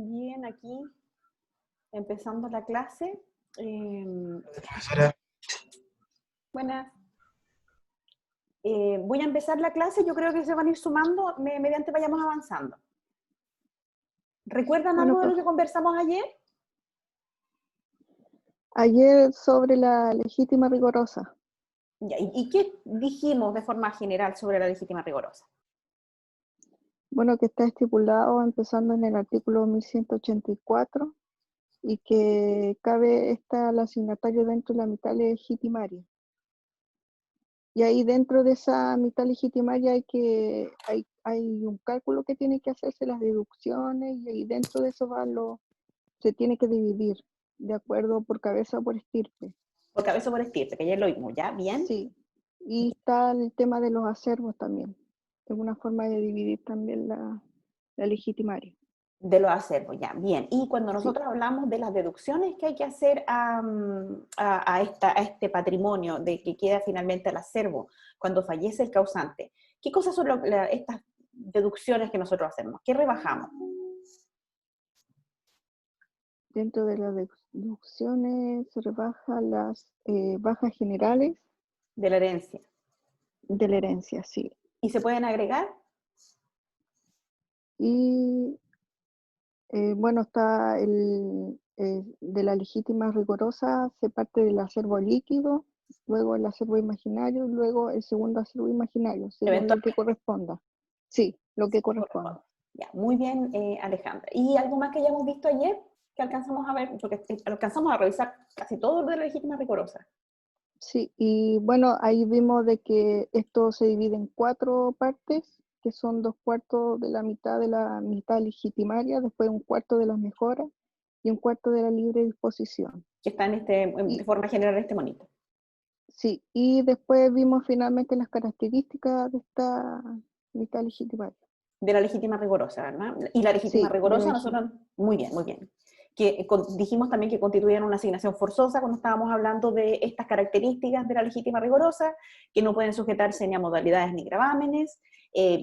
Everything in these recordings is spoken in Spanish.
Bien, aquí empezando la clase. Profesora, Buenas. Voy a empezar la clase, yo creo que se van a ir sumando mediante vayamos avanzando. ¿Recuerdan Bueno, algo de lo que profe, conversamos ayer? ayer sobre la legítima rigorosa. Ya, ¿y qué dijimos de forma general sobre la legítima rigorosa? Bueno, que está estipulado empezando en el artículo 1184 y que cabe el asignatario dentro de la mitad legitimaria. Y ahí dentro de esa mitad legitimaria hay un cálculo que tiene que hacerse, las deducciones, y ahí dentro de eso se tiene que dividir de acuerdo por cabeza o por estirpe. Por cabeza o por estirpe, que ayer lo vimos, ¿ya? ¿Bien? Sí, y está el tema de los acervos también. Es una forma de dividir también la legitimaria. De los acervos, ya, bien. Y cuando Sí, nosotros hablamos de las deducciones que hay que hacer a este patrimonio de que queda finalmente al acervo cuando fallece el causante, ¿qué cosas son estas deducciones que nosotros hacemos? ¿Qué rebajamos? dentro de las deducciones se rebajan las bajas generales De la herencia. de la herencia, sí. ¿Y se pueden agregar? Y bueno, está de la legítima rigorosa, se parte del acervo líquido, luego el acervo imaginario, luego el segundo acervo imaginario, según lo que Eventualmente, corresponda. Sí, lo que corresponde. corresponda. Ya, muy bien, Alejandra. ¿Y algo más que hayamos visto ayer que alcanzamos a ver? Porque alcanzamos a revisar casi todo de la legítima rigorosa. Sí, y bueno, ahí vimos de que esto se divide en 4 partes, que son 2 cuartos de la mitad legitimaria, después 1 cuarto de las mejoras y 1 cuarto de la libre disposición. Que está de Y forma general en este monito. sí, y después vimos finalmente las características de esta mitad legitimaria. De la legítima rigorosa, ¿verdad? Y la legítima Sí, de la rigorosa, nosotros, muy bien, muy bien. Que dijimos también que constituían una asignación forzosa cuando estábamos hablando de estas características de la legítima rigorosa, que no pueden sujetarse ni a modalidades ni gravámenes.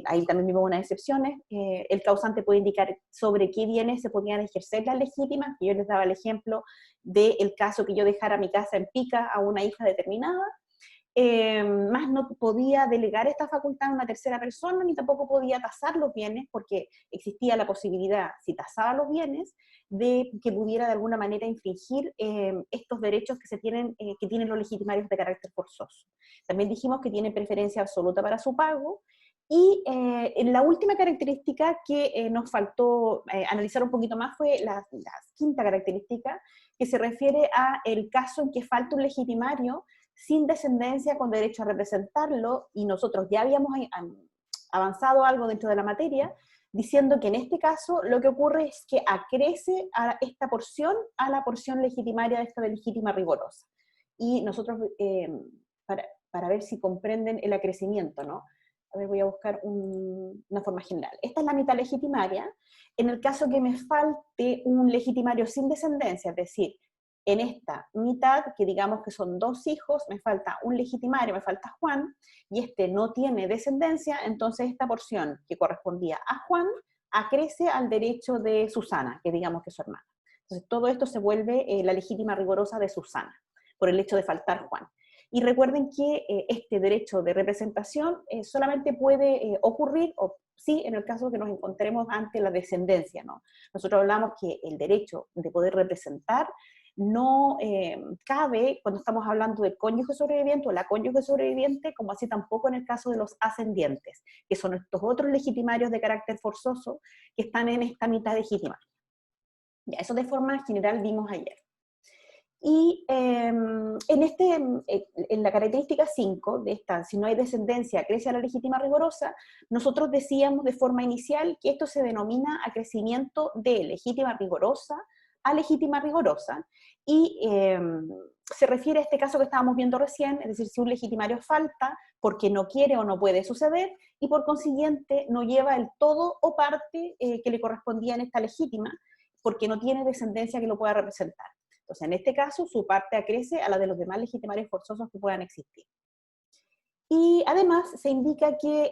Ahí también vimos unas excepciones. El causante puede indicar sobre qué bienes se podían ejercer las legítimas, que yo les daba el ejemplo del caso que yo dejara mi casa en pica a una hija determinada. Más no podía delegar esta facultad a una tercera persona, ni tampoco podía tasar los bienes, porque existía la posibilidad, si tasaba los bienes, de que pudiera de alguna manera infringir estos derechos que tienen los legitimarios de carácter forzoso. También dijimos que tiene preferencia absoluta para su pago, y en la última característica que nos faltó analizar un poquito más fue la quinta característica, que se refiere a el caso en que falta un legitimario sin descendencia con derecho a representarlo, y nosotros ya habíamos avanzado algo dentro de la materia, diciendo que en este caso lo que ocurre es que acrece a esta porción a la porción legitimaria de esta de legítima rigorosa. Y nosotros, para ver si comprenden el acrecimiento, ¿no? A ver, voy a buscar una forma general. Esta es la mitad legitimaria. En el caso que me falte un legitimario sin descendencia, es decir, en esta mitad, que digamos que son 2 hijos, me falta un legitimario, me falta Juan, y este no tiene descendencia, entonces esta porción que correspondía a Juan acrece al derecho de Susana, que digamos que es su hermana. Entonces todo esto se vuelve la legítima rigorosa de Susana, por el hecho de faltar Juan. Y recuerden que este derecho de representación solamente puede ocurrir, o sí, en el caso que nos encontremos ante la descendencia, ¿no? Nosotros hablamos que el derecho de poder representar no cabe cuando estamos hablando del cónyuge sobreviviente o la cónyuge sobreviviente, como así tampoco en el caso de los ascendientes, que son estos otros legitimarios de carácter forzoso que están en esta mitad legitimaria. Ya, eso de forma general vimos ayer. Y en la característica 5 de esta, si no hay descendencia, crece a la legítima rigorosa, nosotros decíamos de forma inicial que esto se denomina acrecimiento de legítima rigorosa a legítima rigorosa, y se refiere a este caso que estábamos viendo recién, es decir, si un legitimario falta porque no quiere o no puede suceder, y por consiguiente no lleva el todo o parte que le correspondía en esta legítima, porque no tiene descendencia que lo pueda representar. Entonces, en este caso, su parte acrece a la de los demás legitimarios forzosos que puedan existir. Y además se indica que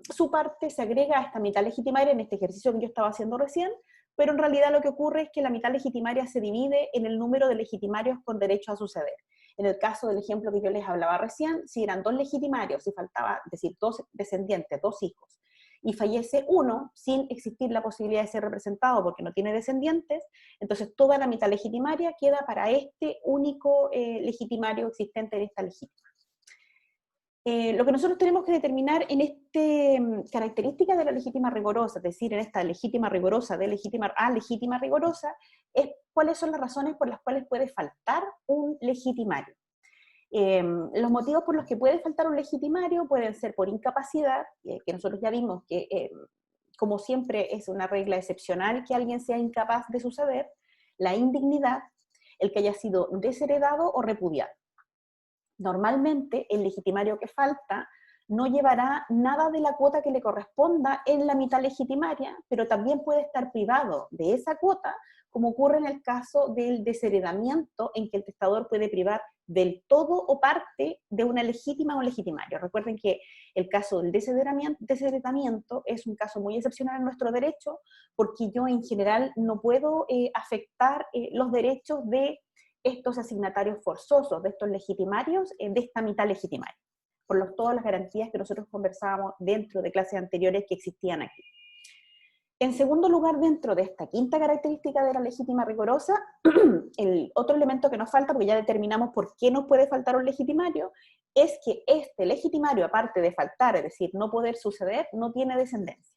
su parte se agrega a esta mitad legitimaria en este ejercicio que yo estaba haciendo recién, pero en realidad lo que ocurre es que la mitad legitimaria se divide en el número de legitimarios con derecho a suceder. En el caso del ejemplo que yo les hablaba recién, si eran 2 legitimarios, si faltaba, es decir, 2 descendientes, 2 hijos, y fallece uno sin existir la posibilidad de ser representado porque no tiene descendientes, entonces toda la mitad legitimaria queda para este único legitimario existente en esta legítima. Lo que nosotros tenemos que determinar en esta característica de la legítima rigorosa, es decir, en esta legítima rigorosa de legítima a legítima rigorosa, es cuáles son las razones por las cuales puede faltar un legitimario. Los motivos por los que puede faltar un legitimario pueden ser por incapacidad, que nosotros ya vimos que, como siempre, es una regla excepcional que alguien sea incapaz de suceder, la indignidad, el que haya sido desheredado o repudiado. Normalmente, el legitimario que falta no llevará nada de la cuota que le corresponda en la mitad legitimaria, pero también puede estar privado de esa cuota, como ocurre en el caso del desheredamiento, en que el testador puede privar del todo o parte de una legítima o legitimario. Recuerden que el caso del desheredamiento es un caso muy excepcional en nuestro derecho, porque yo en general no puedo afectar los derechos de estos asignatarios forzosos, de estos legitimarios, de esta mitad legitimaria, por todas las garantías que nosotros conversábamos dentro de clases anteriores que existían aquí. En segundo lugar, dentro de esta quinta característica de la legítima rigorosa, el otro elemento que nos falta, porque ya determinamos por qué nos puede faltar un legitimario, es que este legitimario, aparte de faltar, es decir, no poder suceder, no tiene descendencia.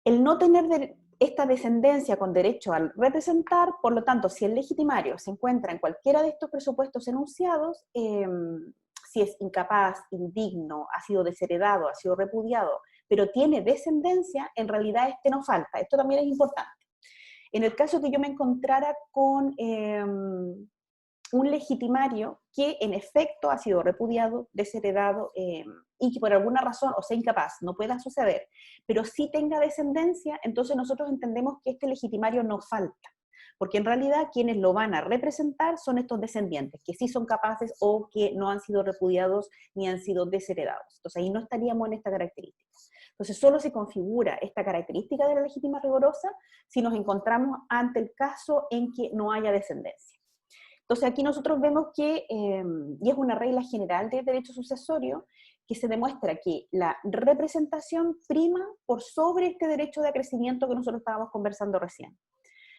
El no tener esta descendencia con derecho al representar, por lo tanto, si el legitimario se encuentra en cualquiera de estos presupuestos enunciados, si es incapaz, indigno, ha sido desheredado, ha sido repudiado, pero tiene descendencia, en realidad este no falta. Esto también es importante. En el caso que yo me encontrara con un legitimario que en efecto ha sido repudiado, desheredado, y que por alguna razón, o sea incapaz, no pueda suceder, pero sí tenga descendencia, entonces nosotros entendemos que este legitimario no falta, porque en realidad quienes lo van a representar son estos descendientes, que sí son capaces o que no han sido repudiados ni han sido desheredados. Entonces ahí no estaríamos en esta característica. Entonces solo se configura esta característica de la legítima rigorosa si nos encontramos ante el caso en que no haya descendencia. Entonces aquí nosotros vemos que, y es una regla general de derecho sucesorio, que se demuestra que la representación prima por sobre este derecho de acrecimiento que nosotros estábamos conversando recién,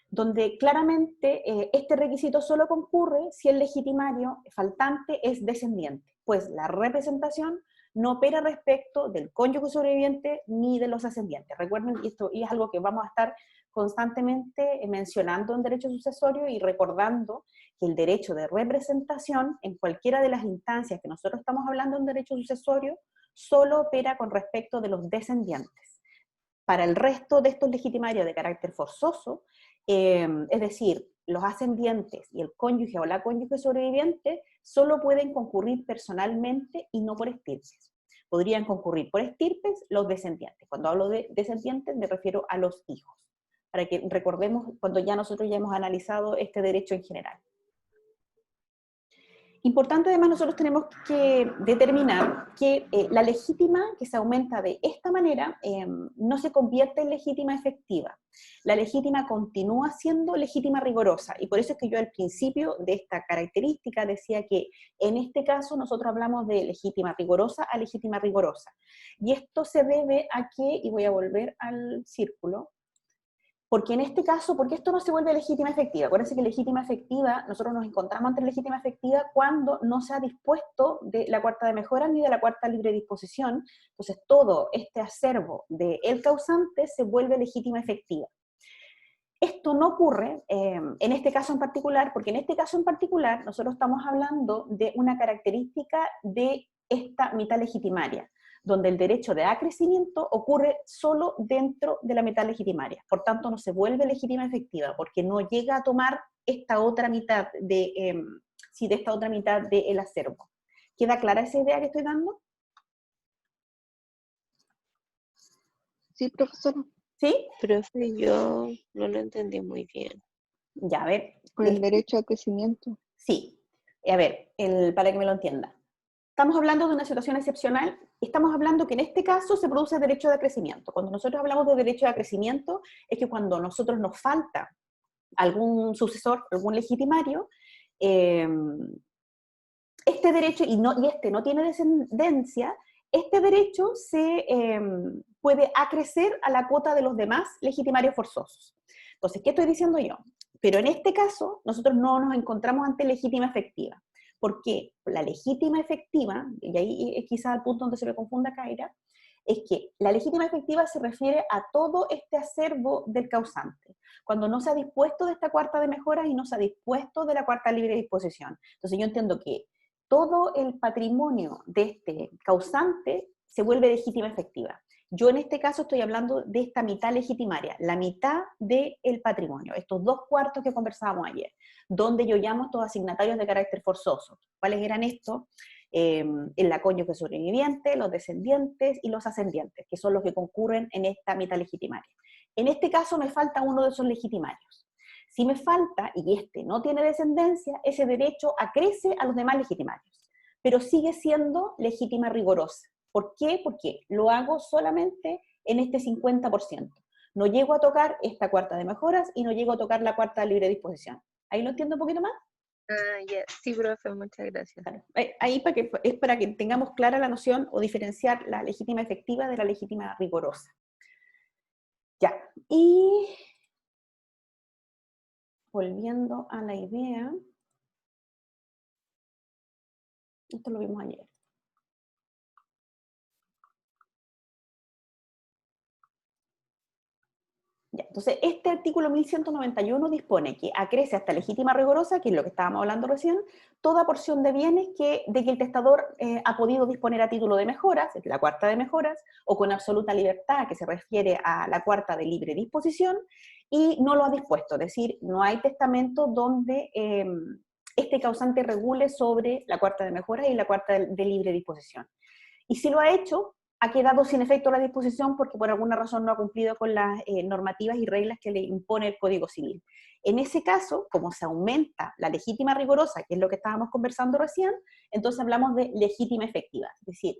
donde claramente este requisito solo concurre si el legitimario faltante es descendiente, pues la representación no opera respecto del cónyuge sobreviviente ni de los ascendientes. Recuerden, esto y es algo que vamos a estar constantemente mencionando en derecho sucesorio y recordando que el derecho de representación en cualquiera de las instancias que nosotros estamos hablando en derecho sucesorio solo opera con respecto de los descendientes. Para el resto de estos legitimarios de carácter forzoso, es decir, los ascendientes y el cónyuge o la cónyuge sobreviviente solo pueden concurrir personalmente y no por estirpes. Podrían concurrir por estirpes los descendientes. Cuando hablo de descendientes me refiero a los hijos, para que recordemos cuando nosotros ya hemos analizado este derecho en general. Importante además, nosotros tenemos que determinar que la legítima que se aumenta de esta manera no se convierte en legítima efectiva. La legítima continúa siendo legítima rigorosa, y por eso es que yo al principio de esta característica decía que en este caso nosotros hablamos de legítima rigorosa a legítima rigorosa. Y esto se debe a que, y voy a volver al círculo, porque en este caso, porque esto no se vuelve legítima efectiva. Acuérdense que legítima efectiva, nosotros nos encontramos ante legítima efectiva cuando no se ha dispuesto de la cuarta de mejora ni de la cuarta libre disposición. Entonces todo este acervo del causante se vuelve legítima efectiva. Esto no ocurre en este caso en particular, porque en este caso en particular nosotros estamos hablando de una característica de esta mitad legitimaria, donde el derecho de acrecimiento ocurre solo dentro de la mitad legitimaria. Por tanto, no se vuelve legítima efectiva, porque no llega a tomar esta otra mitad de esta otra mitad del acervo. ¿Queda clara esa idea que estoy dando? Sí, profesora. ¿Sí? Profe, yo no lo entendí muy bien. Ya, a ver. Con el derecho a crecimiento. Sí. A ver, para que me lo entienda. estamos hablando de una situación excepcional, estamos hablando que en este caso se produce derecho de acrecimiento. Cuando nosotros hablamos de derecho de acrecimiento, es que cuando a nosotros nos falta algún sucesor, algún legitimario, este derecho, y este no tiene descendencia, este derecho se puede acrecer a la cuota de los demás legitimarios forzosos. Entonces, ¿qué estoy diciendo yo? Pero en este caso, nosotros no nos encontramos ante legítima efectiva. ¿Por qué? La legítima efectiva, y ahí es quizá el punto donde se me confunda Kaira, es que la legítima efectiva se refiere a todo este acervo del causante, cuando no se ha dispuesto de esta cuarta de mejoras y no se ha dispuesto de la cuarta libre disposición. Entonces yo entiendo que todo el patrimonio de este causante se vuelve legítima efectiva. Yo en este caso estoy hablando de esta mitad legitimaria, la mitad del patrimonio, estos 2/4 que conversábamos ayer, donde yo llamo estos asignatarios de carácter forzoso. ¿Cuáles eran estos? La cónyuge sobreviviente, los descendientes y los ascendientes, que son los que concurren en esta mitad legitimaria. En este caso me falta uno de esos legitimarios. Si me falta, y este no tiene descendencia, ese derecho acrece a los demás legitimarios, pero sigue siendo legítima rigorosa. ¿Por qué? Porque lo hago solamente en este 50%. No llego a tocar esta cuarta de mejoras y no llego a tocar la cuarta de libre disposición. ¿Ahí lo entiendo un poquito más? Ya, sí, profe, muchas gracias. Ahí es para que tengamos clara la noción o diferenciar la legítima efectiva de la legítima rigorosa. Ya, y volviendo a la idea, esto lo vimos ayer. Ya, entonces, este artículo 1191 dispone que acrece hasta legítima rigorosa, que es lo que estábamos hablando recién, toda porción de bienes de que el testador ha podido disponer a título de mejoras, es la cuarta de mejoras, o con absoluta libertad, que se refiere a la cuarta de libre disposición, y no lo ha dispuesto, es decir, no hay testamento donde este causante regule sobre la cuarta de mejoras y la cuarta de libre disposición. Y si lo ha hecho, ha quedado sin efecto la disposición porque por alguna razón no ha cumplido con las normativas y reglas que le impone el Código Civil. En ese caso, como se aumenta la legítima rigorosa, que es lo que estábamos conversando recién, entonces hablamos de legítima efectiva. Es decir,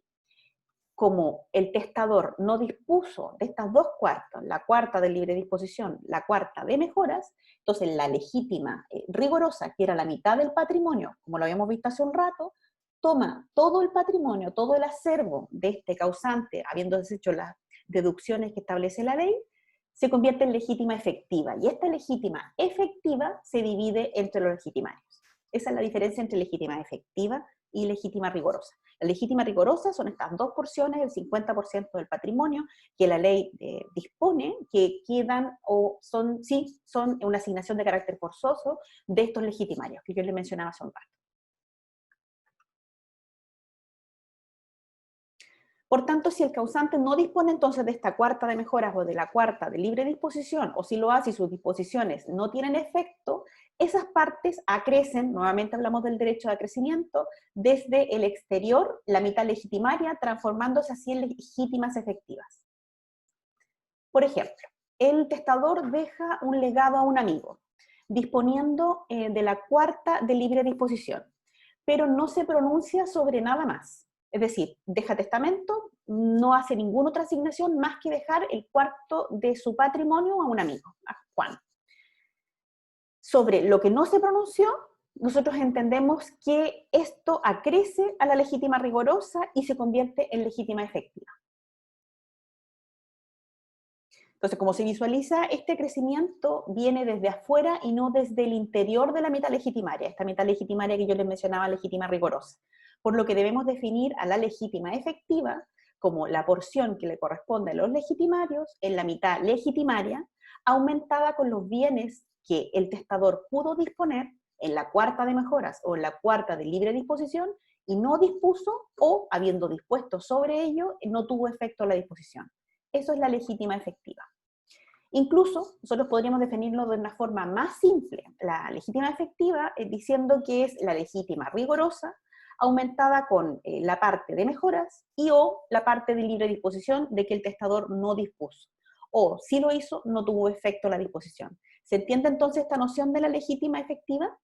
como el testador no dispuso de estas 2/4, la cuarta de libre disposición, la cuarta de mejoras, entonces la legítima rigorosa, que era la mitad del patrimonio, como lo habíamos visto hace un rato, toma todo el patrimonio, todo el acervo de este causante, habiendo deshecho las deducciones que establece la ley, se convierte en legítima efectiva. Y esta legítima efectiva se divide entre los legitimarios. Esa es la diferencia entre legítima efectiva y legítima rigorosa. La legítima rigorosa son estas dos porciones, el 50% del patrimonio, que la ley dispone, que quedan o son una asignación de carácter forzoso de estos legitimarios, que yo les mencionaba hace un rato. Por tanto, si el causante no dispone entonces de esta cuarta de mejoras o de la cuarta de libre disposición, o si lo hace y sus disposiciones no tienen efecto, esas partes acrecen, nuevamente hablamos del derecho de acrecimiento, desde el exterior, la mitad legitimaria, transformándose así en legítimas efectivas. Por ejemplo, el testador deja un legado a un amigo, disponiendo de la cuarta de libre disposición, pero no se pronuncia sobre nada más. Es decir, deja testamento, no hace ninguna otra asignación más que dejar el cuarto de su patrimonio a un amigo, a Juan. Sobre lo que no se pronunció, nosotros entendemos que esto acrece a la legítima rigorosa y se convierte en legítima efectiva. Entonces, como se visualiza, este crecimiento viene desde afuera y no desde el interior de la mitad legitimaria, esta mitad legitimaria que yo les mencionaba, legítima rigorosa. Por lo que debemos definir a la legítima efectiva como la porción que le corresponde a los legitimarios en la mitad legitimaria, aumentada con los bienes que el testador pudo disponer en la cuarta de mejoras o en la cuarta de libre disposición y no dispuso o, habiendo dispuesto sobre ello, no tuvo efecto la disposición. Eso es la legítima efectiva. Incluso nosotros podríamos definirlo de una forma más simple, la legítima efectiva, diciendo que es la legítima rigorosa, aumentada con la parte de mejoras y o la parte de libre disposición de que el testador no dispuso. O si lo hizo, no tuvo efecto la disposición. ¿Se entiende entonces esta noción de la legítima efectiva?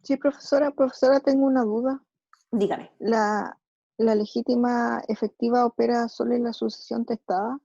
Sí, profesora, tengo una duda. Dígame. ¿La legítima efectiva opera solo en la sucesión testada?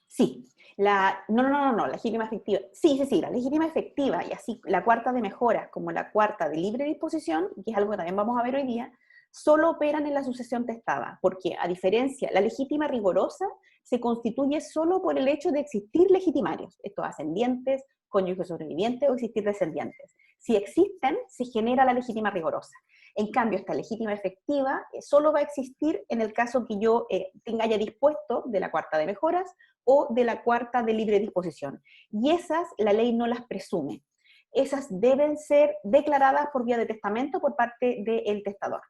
Sí, no, la legítima efectiva. Sí, la legítima efectiva y así la cuarta de mejoras como la cuarta de libre disposición, que es algo que también vamos a ver hoy día, solo operan en la sucesión testada, porque a diferencia, la legítima rigorosa se constituye solo por el hecho de existir legitimarios, estos ascendientes, cónyuges sobrevivientes o existir descendientes. Si existen, se genera la legítima rigorosa. En cambio, esta legítima efectiva solo va a existir en el caso que yo tenga ya dispuesto de la cuarta de mejoras o de la cuarta de libre disposición. Y esas la ley no las presume. Esas deben ser declaradas por vía de testamento por parte del testador.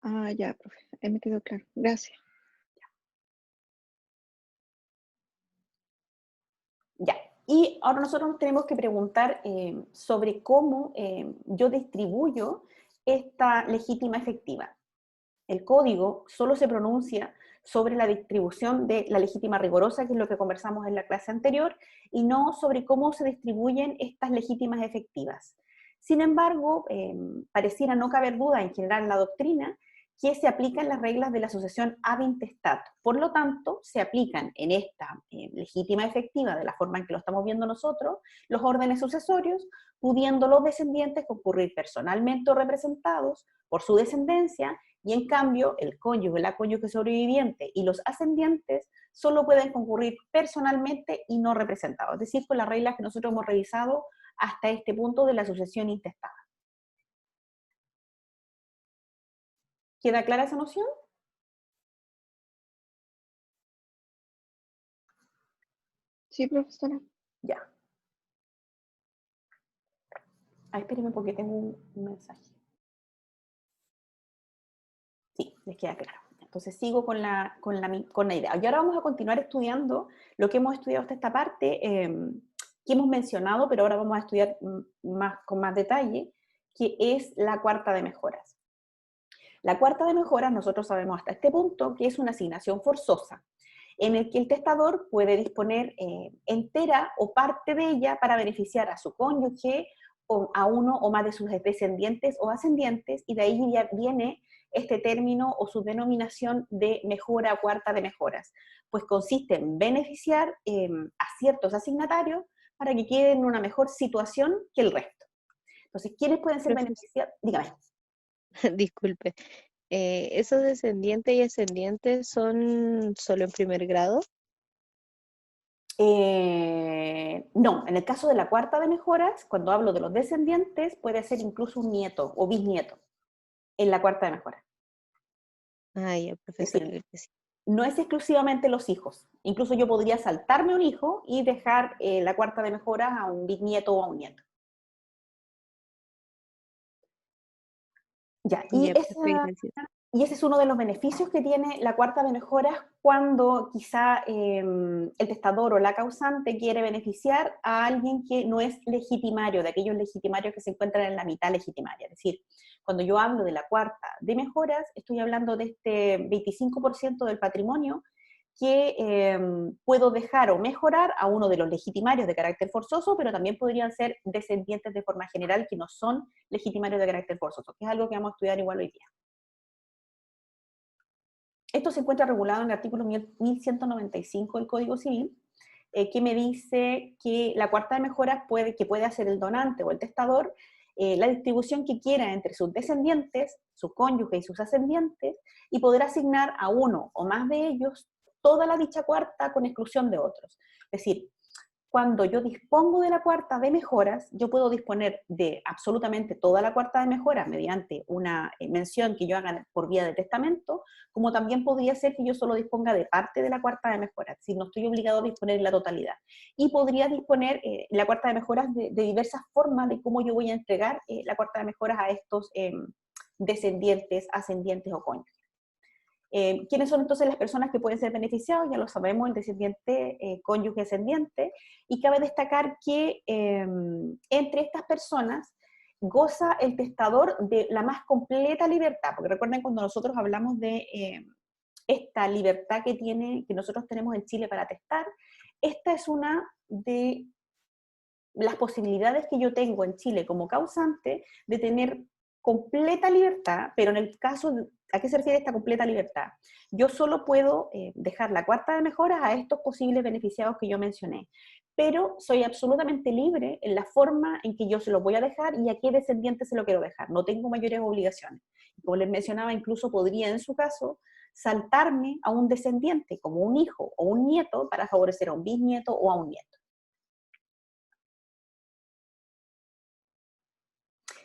Ah, ya, profe, ahí me quedó claro. Gracias. Ya. Y ahora nosotros nos tenemos que preguntar sobre cómo yo distribuyo esta legítima efectiva. El código solo se pronuncia sobre la distribución de la legítima rigorosa, que es lo que conversamos en la clase anterior, y no sobre cómo se distribuyen estas legítimas efectivas. Sin embargo, pareciera no caber duda en general en la doctrina que se aplican las reglas de la sucesión ab intestato. Por lo tanto, se aplican en esta legítima efectiva, de la forma en que lo estamos viendo nosotros, los órdenes sucesorios, pudiendo los descendientes concurrir personalmente o representados por su descendencia, y en cambio el cónyuge, la cónyuge sobreviviente y los ascendientes solo pueden concurrir personalmente y no representados, es decir, con las reglas que nosotros hemos revisado hasta este punto de la sucesión intestada. ¿Queda clara esa noción? Sí, profesora. Ya. Espérenme porque tengo un mensaje. Sí, les queda claro. Entonces sigo con la idea. Y ahora vamos a continuar estudiando lo que hemos estudiado hasta esta parte, que hemos mencionado, pero ahora vamos a estudiar con más detalle, que es la cuarta de mejoras. La cuarta de mejoras, nosotros sabemos hasta este punto que es una asignación forzosa, en el que el testador puede disponer entera o parte de ella para beneficiar a su cónyuge o a uno o más de sus descendientes o ascendientes, y de ahí ya viene este término o su denominación de mejora cuarta de mejoras, pues consiste en beneficiar a ciertos asignatarios para que queden en una mejor situación que el resto. Entonces, ¿quiénes pueden ser beneficiados? Dígame. Disculpe, ¿esos descendientes y ascendientes son solo en primer grado? No, en el caso de la cuarta de mejoras, cuando hablo de los descendientes, puede ser incluso un nieto o bisnieto en la cuarta de mejoras. Ah, ya, Es profesora, decir, gracias. no es exclusivamente los hijos. Incluso yo podría saltarme un hijo y dejar la cuarta de mejoras a un bisnieto o a un nieto. Ya, Ya, profe, gracias. y ese es uno de los beneficios que tiene la cuarta de mejoras cuando quizá el testador o la causante quiere beneficiar a alguien que no es legitimario, de aquellos legitimarios que se encuentran en la mitad legitimaria. Es decir, cuando yo hablo de la cuarta de mejoras, estoy hablando de este 25% del patrimonio que puedo dejar o mejorar a uno de los legitimarios de carácter forzoso, pero también podrían ser descendientes de forma general que no son legitimarios de carácter forzoso, que es algo que vamos a estudiar igual hoy día. Esto se encuentra regulado en el artículo 1195 del Código Civil, que me dice que la cuarta de mejoras que puede hacer el donante o el testador, la distribución que quiera entre sus descendientes, su cónyuge y sus ascendientes, y poder asignar a uno o más de ellos toda la dicha cuarta con exclusión de otros. Es decir, cuando yo dispongo de la cuarta de mejoras, yo puedo disponer de absolutamente toda la cuarta de mejoras mediante una mención que yo haga por vía de testamento, como también podría ser que yo solo disponga de parte de la cuarta de mejoras, si no estoy obligado a disponer la totalidad. Y podría disponer la cuarta de mejoras de diversas formas de cómo yo voy a entregar la cuarta de mejoras a estos descendientes, ascendientes o cónyuges. ¿Quiénes son entonces las personas que pueden ser beneficiados? Ya lo sabemos, el descendiente, cónyuge ascendiente, y cabe destacar que entre estas personas goza el testador de la más completa libertad, porque recuerden cuando nosotros hablamos de esta libertad que nosotros tenemos en Chile para testar, esta es una de las posibilidades que yo tengo en Chile como causante de tener completa libertad, pero en el caso, ¿a qué se refiere esta completa libertad? Yo solo puedo dejar la cuarta de mejoras a estos posibles beneficiados que yo mencioné, pero soy absolutamente libre en la forma en que yo se lo voy a dejar y a qué descendiente se lo quiero dejar. No tengo mayores obligaciones. Como les mencionaba, incluso podría en su caso saltarme a un descendiente, como un hijo o un nieto, para favorecer a un bisnieto o a un nieto.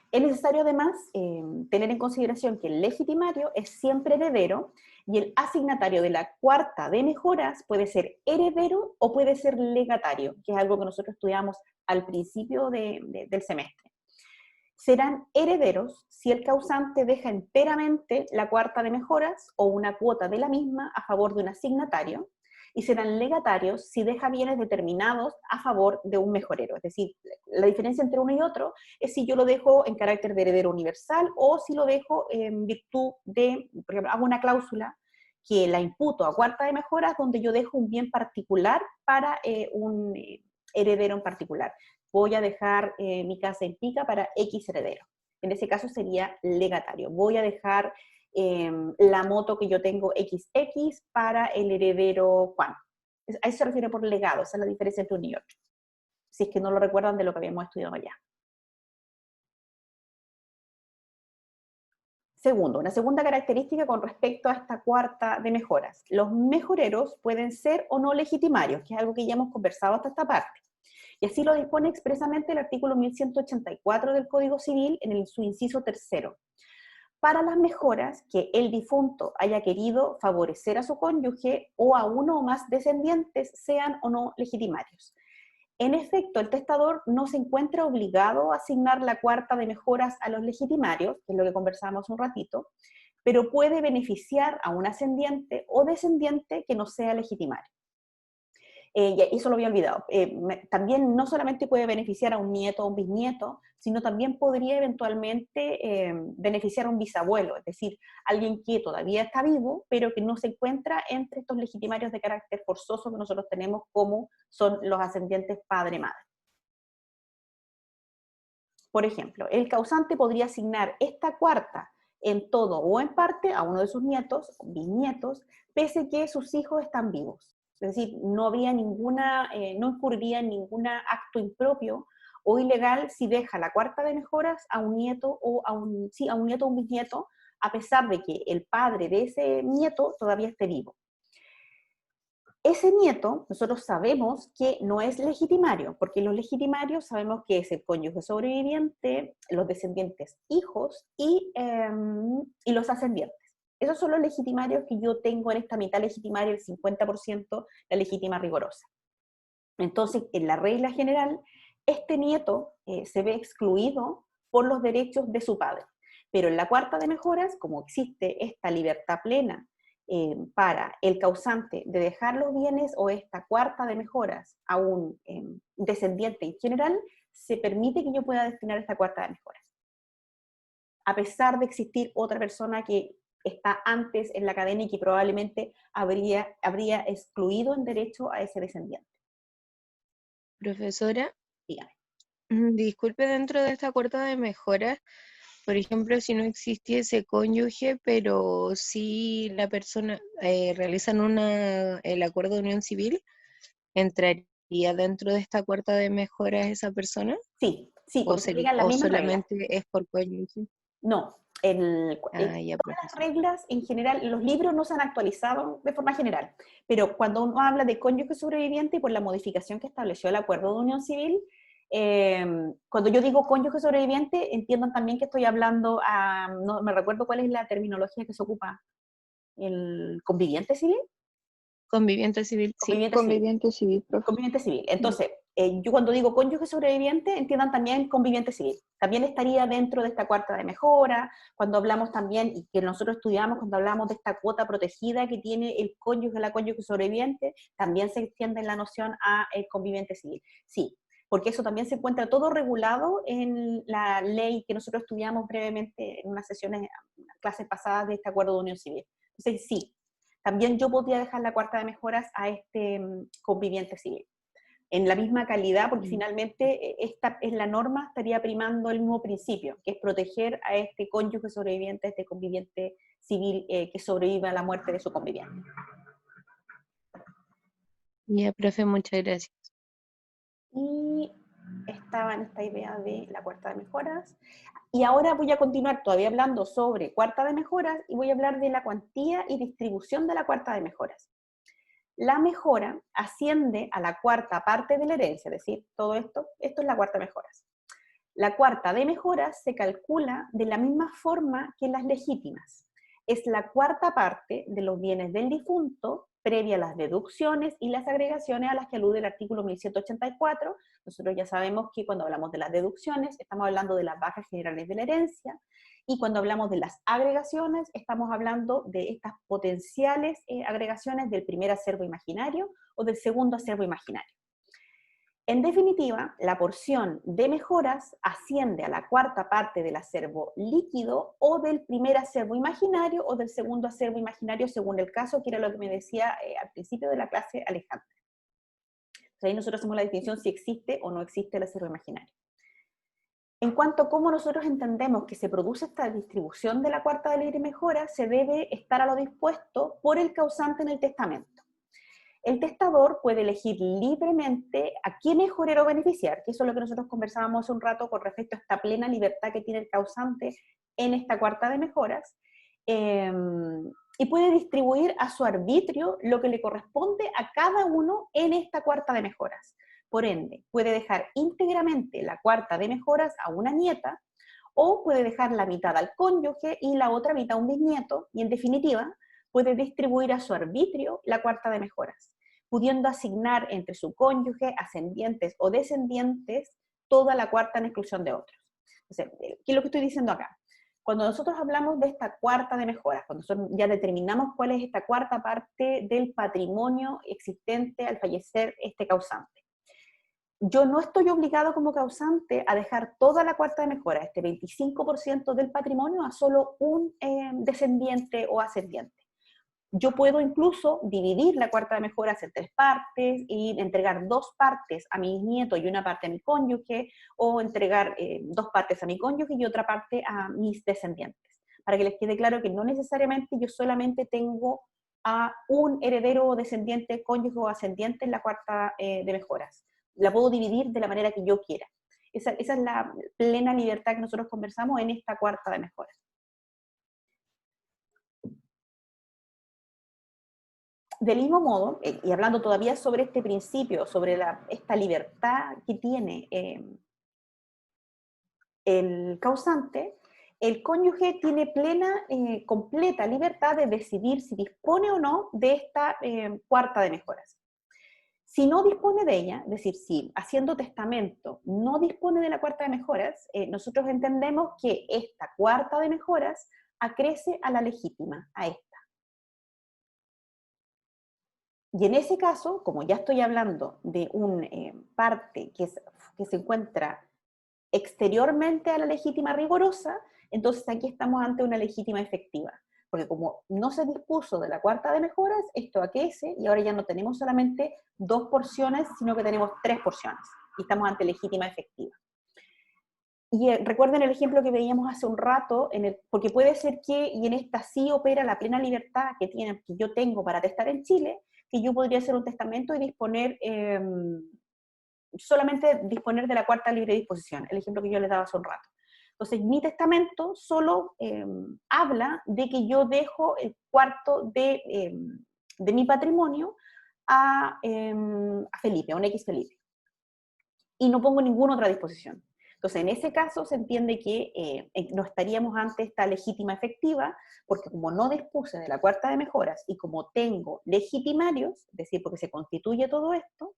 Es necesario además tener en consideración que el legitimario es siempre heredero y el asignatario de la cuarta de mejoras puede ser heredero o puede ser legatario, que es algo que nosotros estudiamos al principio del semestre. Serán herederos si el causante deja enteramente la cuarta de mejoras o una cuota de la misma a favor de un asignatario, y serán legatarios si deja bienes determinados a favor de un mejorero. Es decir, la diferencia entre uno y otro es si yo lo dejo en carácter de heredero universal o si lo dejo en virtud de, por ejemplo, hago una cláusula que la imputo a cuarta de mejoras donde yo dejo un bien particular para un heredero en particular. Voy a dejar mi casa en Pica para X heredero. En ese caso sería legatario. Voy a dejar la moto que yo tengo XX para el heredero Juan. A eso se refiere por legado, esa es la diferencia entre uno y otro. Si es que no lo recuerdan de lo que habíamos estudiado allá. Segundo, una segunda característica con respecto a esta cuarta de mejoras. Los mejoreros pueden ser o no legitimarios, que es algo que ya hemos conversado hasta esta parte. Y así lo dispone expresamente el artículo 1184 del Código Civil en su inciso tercero. Para las mejoras que el difunto haya querido favorecer a su cónyuge o a uno o más descendientes, sean o no legitimarios. En efecto, el testador no se encuentra obligado a asignar la cuarta de mejoras a los legitimarios, que es lo que conversábamos un ratito, pero puede beneficiar a un ascendiente o descendiente que no sea legitimario. Y eso lo había olvidado. También no solamente puede beneficiar a un nieto o un bisnieto, sino también podría eventualmente beneficiar a un bisabuelo, es decir, alguien que todavía está vivo, pero que no se encuentra entre estos legitimarios de carácter forzoso que nosotros tenemos, como son los ascendientes padre-madre. Por ejemplo, el causante podría asignar esta cuarta en todo o en parte a uno de sus nietos o bisnietos, pese que sus hijos están vivos. Es decir, no habría ninguna, no incurriría en ningún acto impropio o ilegal si deja la cuarta de mejoras a un nieto o a un nieto o un bisnieto, a pesar de que el padre de ese nieto todavía esté vivo. Ese nieto, nosotros sabemos que no es legitimario, porque los legitimarios sabemos que es el cónyuge sobreviviente, los descendientes hijos y los ascendientes. Esos son los legitimarios que yo tengo en esta mitad legitimaria, el 50%, la legítima rigorosa. Entonces, en la regla general, este nieto se ve excluido por los derechos de su padre. Pero en la cuarta de mejoras, como existe esta libertad plena para el causante de dejar los bienes o esta cuarta de mejoras a un descendiente en general, se permite que yo pueda destinar esta cuarta de mejoras. A pesar de existir otra persona que está antes en la cadena y que probablemente habría excluido en derecho a ese descendiente. Profesora, Dígame. disculpe, dentro de esta cuarta de mejoras, por ejemplo, si no existiese cónyuge, pero si la persona realizan el acuerdo de unión civil, ¿entraría dentro de esta cuarta de mejoras esa persona? Sí, porque se aplican las ¿O mismas reglas. solamente es por cónyuge? No, Ya, todas las profesor. reglas en general, los libros no se han actualizado de forma general, pero cuando uno habla de cónyuge sobreviviente y por la modificación que estableció el acuerdo de unión civil, cuando yo digo cónyuge sobreviviente, entiendan también que estoy hablando, no me recuerdo cuál es la terminología que se ocupa, el conviviente civil. Conviviente civil, sí. Conviviente civil, profe. Conviviente civil. Entonces, yo cuando digo cónyuge sobreviviente, entiendan también conviviente civil. También estaría dentro de esta cuarta de mejora, cuando hablamos también, y que nosotros estudiamos, cuando hablamos de esta cuota protegida que tiene el cónyuge, la cónyuge sobreviviente, también se extiende la noción a el conviviente civil. Sí, porque eso también se encuentra todo regulado en la ley que nosotros estudiamos brevemente en unas sesiones, clases pasadas de este acuerdo de unión civil. Entonces, sí, también yo podría dejar la cuarta de mejoras a este conviviente civil. en la misma calidad, porque Mm. finalmente esta es la norma, estaría primando el mismo principio, que es proteger a este cónyuge sobreviviente, a este conviviente civil que sobreviva a la muerte de su conviviente. Ya, profe, muchas gracias. Y estaba en esta idea de la cuarta de mejoras. Y ahora voy a continuar todavía hablando sobre cuarta de mejoras y voy a hablar de la cuantía y distribución de la cuarta de mejoras. La mejora asciende a la cuarta parte de la herencia, es decir, todo esto es la cuarta de mejoras. La cuarta de mejoras se calcula de la misma forma que las legítimas. Es la cuarta parte de los bienes del difunto, previa a las deducciones y las agregaciones a las que alude el artículo 1184. Nosotros ya sabemos que cuando hablamos de las deducciones, estamos hablando de las bajas generales de la herencia, y cuando hablamos de las agregaciones, estamos hablando de estas potenciales agregaciones del primer acervo imaginario o del segundo acervo imaginario. En definitiva, la porción de mejoras asciende a la cuarta parte del acervo líquido o del primer acervo imaginario o del segundo acervo imaginario según el caso, que era lo que me decía al principio de la clase Alejandra. Entonces ahí nosotros hacemos la distinción si existe o no existe el acervo imaginario. En cuanto a cómo nosotros entendemos que se produce esta distribución de la cuarta de libre mejora, se debe estar a lo dispuesto por el causante en el testamento. El testador puede elegir libremente a qué mejorero beneficiar, que eso es lo que nosotros conversábamos hace un rato con respecto a esta plena libertad que tiene el causante en esta cuarta de mejoras, y puede distribuir a su arbitrio lo que le corresponde a cada uno en esta cuarta de mejoras. Por ende, puede dejar íntegramente la cuarta de mejoras a una nieta, o puede dejar la mitad al cónyuge y la otra mitad a un bisnieto, y en definitiva, puede distribuir a su arbitrio la cuarta de mejoras, pudiendo asignar entre su cónyuge, ascendientes o descendientes toda la cuarta en exclusión de otros. Entonces, ¿qué es lo que estoy diciendo acá? Cuando nosotros hablamos de esta cuarta de mejoras, cuando nosotros ya determinamos cuál es esta cuarta parte del patrimonio existente al fallecer este causante, yo no estoy obligado como causante a dejar toda la cuarta de mejora, este 25% del patrimonio, a solo un descendiente o ascendiente. Yo puedo incluso dividir la cuarta de mejoras en 3 partes y entregar 2 partes a mi nieto y una parte a mi cónyuge, o entregar 2 partes a mi cónyuge y otra parte a mis descendientes. Para que les quede claro que no necesariamente yo solamente tengo a un heredero o descendiente, cónyuge o ascendiente en la cuarta de mejoras. La puedo dividir de la manera que yo quiera. Esa es la plena libertad que nosotros conversamos en esta cuarta de mejoras. Del mismo modo, y hablando todavía sobre este principio, sobre esta libertad que tiene el causante, el cónyuge tiene plena, completa libertad de decidir si dispone o no de esta cuarta de mejoras. Si no dispone de ella, es decir, si haciendo testamento no dispone de la cuarta de mejoras, nosotros entendemos que esta cuarta de mejoras acrece a la legítima, a esta. Y en ese caso, como ya estoy hablando de una parte que se encuentra exteriormente a la legítima rigorosa, entonces aquí estamos ante una legítima efectiva. Porque como no se dispuso de la cuarta de mejoras, esto aquece y ahora ya no tenemos solamente 2 porciones, sino que tenemos 3 porciones. Y estamos ante legítima efectiva. Y recuerden el ejemplo que veíamos hace un rato, porque puede ser que, y en esta sí opera la plena libertad que yo tengo para testar en Chile, que yo podría hacer un testamento y disponer, solamente disponer de la cuarta libre disposición, el ejemplo que yo les daba hace un rato. Entonces, mi testamento solo habla de que yo dejo el cuarto de mi patrimonio a Felipe, a un X Felipe, y no pongo ninguna otra disposición. Entonces, en ese caso se entiende que no estaríamos ante esta legítima efectiva, porque como no dispuse de la cuarta de mejoras y como tengo legitimarios, es decir, porque se constituye todo esto,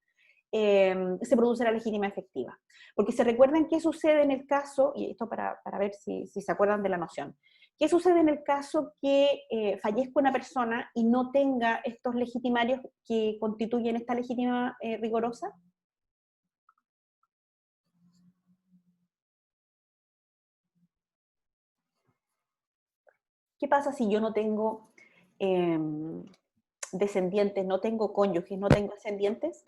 se produce la legítima efectiva. Porque se recuerdan qué sucede en el caso, y esto para ver si se acuerdan de la noción, ¿qué sucede en el caso que fallezca una persona y no tenga estos legitimarios que constituyen esta legítima rigorosa? ¿Qué pasa si yo no tengo descendientes, no tengo cónyuges, no tengo ascendientes?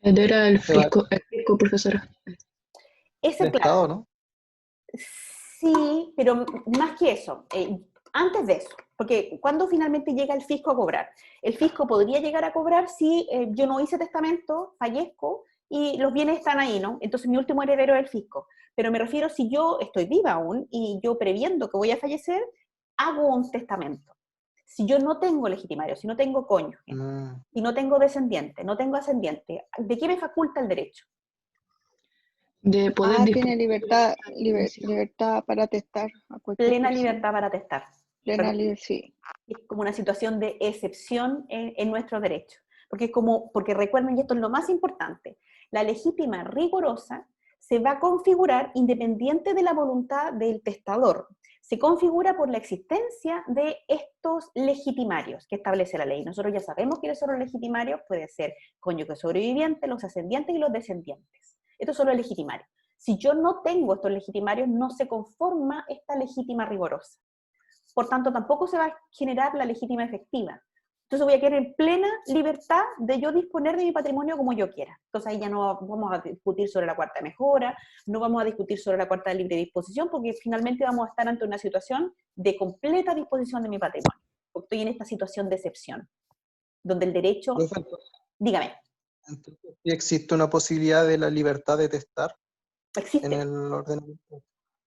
Era el fisco, profesora. Ese, El claro, Estado, ¿no? sí, pero más que eso, antes de eso, porque cuando finalmente llega el fisco a cobrar, el fisco podría llegar a cobrar si yo no hice testamento, fallezco y los bienes están ahí, ¿no? Entonces mi último heredero es el fisco. Pero me refiero si yo estoy viva aún y yo previendo que voy a fallecer, hago un testamento. Si yo no tengo legitimario, si no tengo cónyuge, si no tengo descendiente, no tengo ascendiente, ¿de qué me faculta el derecho? De poder Tiene disponer. libertad para testar a cualquier Plena persona. libertad para testar. Plena libertad, sí. Es como una situación de excepción en nuestro derecho. Porque recuerden, y esto es lo más importante, la legítima rigurosa se va a configurar independiente de la voluntad del testador. Se configura por la existencia de estos legitimarios que establece la ley. Nosotros ya sabemos quiénes son los legitimarios, puede ser cónyuge sobreviviente, los ascendientes y los descendientes. Estos son los legitimarios. Si yo no tengo estos legitimarios, no se conforma esta legítima rigurosa. Por tanto, tampoco se va a generar la legítima efectiva. Entonces voy a quedar en plena libertad de yo disponer de mi patrimonio como yo quiera. Entonces ahí ya no vamos a discutir sobre la cuarta mejora, no vamos a discutir sobre la cuarta de libre disposición, porque finalmente vamos a estar ante una situación de completa disposición de mi patrimonio. Porque estoy en esta situación de excepción, donde el derecho... Dígame. Entonces, ¿sí existe una posibilidad de la libertad de testar Existe. en el ordenamiento?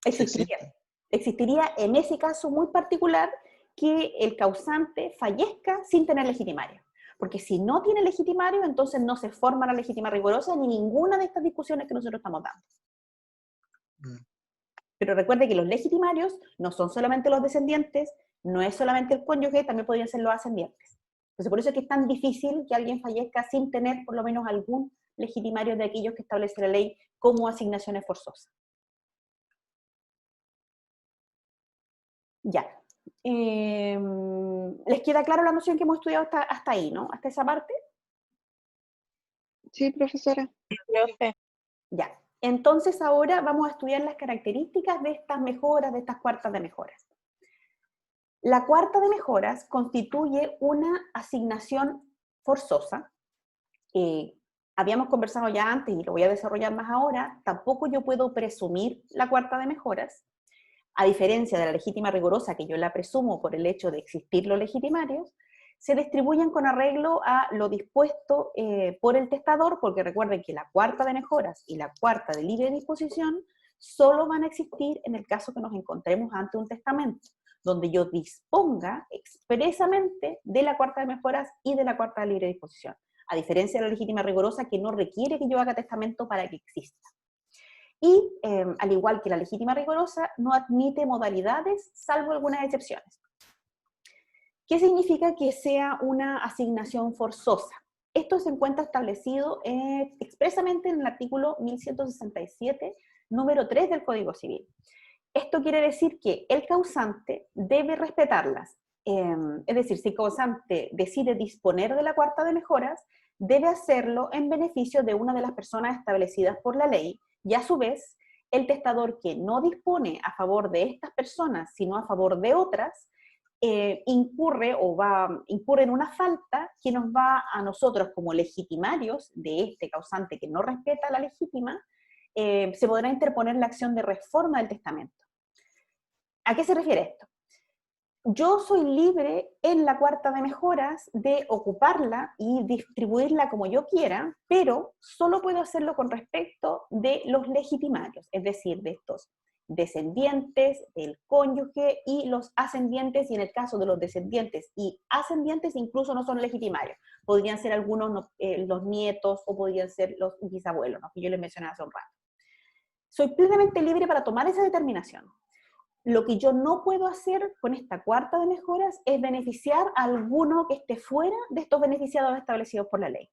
Existiría. Existiría en ese caso muy particular que el causante fallezca sin tener legitimario. Porque si no tiene legitimario, entonces no se forma la legítima rigurosa ni ninguna de estas discusiones que nosotros estamos dando. Pero recuerde que los legitimarios no son solamente los descendientes, no es solamente el cónyuge, también podrían ser los ascendientes. Entonces por eso es que es tan difícil que alguien fallezca sin tener por lo menos algún legitimario de aquellos que establece la ley como asignaciones forzosas. Ya. ¿Les queda claro la noción que hemos estudiado hasta ahí, ¿no? Hasta esa parte. Sí, profesora. Ya. Entonces ahora vamos a estudiar las características de estas mejoras, de estas cuartas de mejoras. La cuarta de mejoras constituye una asignación forzosa. Habíamos conversado ya antes y lo voy a desarrollar más ahora. Tampoco yo puedo presumir la cuarta de mejoras. A diferencia de la legítima rigurosa, que yo la presumo por el hecho de existir los legitimarios, se distribuyen con arreglo a lo dispuesto por el testador, porque recuerden que la cuarta de mejoras y la cuarta de libre disposición solo van a existir en el caso que nos encontremos ante un testamento, donde yo disponga expresamente de la cuarta de mejoras y de la cuarta de libre disposición, a diferencia de la legítima rigurosa, que no requiere que yo haga testamento para que exista. Y, al igual que la legítima rigurosa, no admite modalidades, salvo algunas excepciones. ¿Qué significa que sea una asignación forzosa? Esto se encuentra establecido expresamente en el artículo 1167, número 3 del Código Civil. Esto quiere decir que el causante debe respetarlas. Es decir, si el causante decide disponer de la cuarta de mejoras, debe hacerlo en beneficio de una de las personas establecidas por la ley, y a su vez, el testador que no dispone a favor de estas personas, sino a favor de otras, incurre en una falta que nos va a nosotros como legitimarios de este causante que no respeta la legítima, se podrá interponer la acción de reforma del testamento. ¿A qué se refiere esto? Yo soy libre en la cuarta de mejoras de ocuparla y distribuirla como yo quiera, pero solo puedo hacerlo con respecto de los legitimarios, es decir, de estos descendientes, del cónyuge y los ascendientes, y en el caso de los descendientes y ascendientes incluso no son legitimarios. Podrían ser algunos los nietos o podrían ser los bisabuelos, ¿no? Que yo les mencioné hace un rato. Soy plenamente libre para tomar esa determinación. Lo que yo no puedo hacer con esta cuarta de mejoras es beneficiar a alguno que esté fuera de estos beneficiados establecidos por la ley.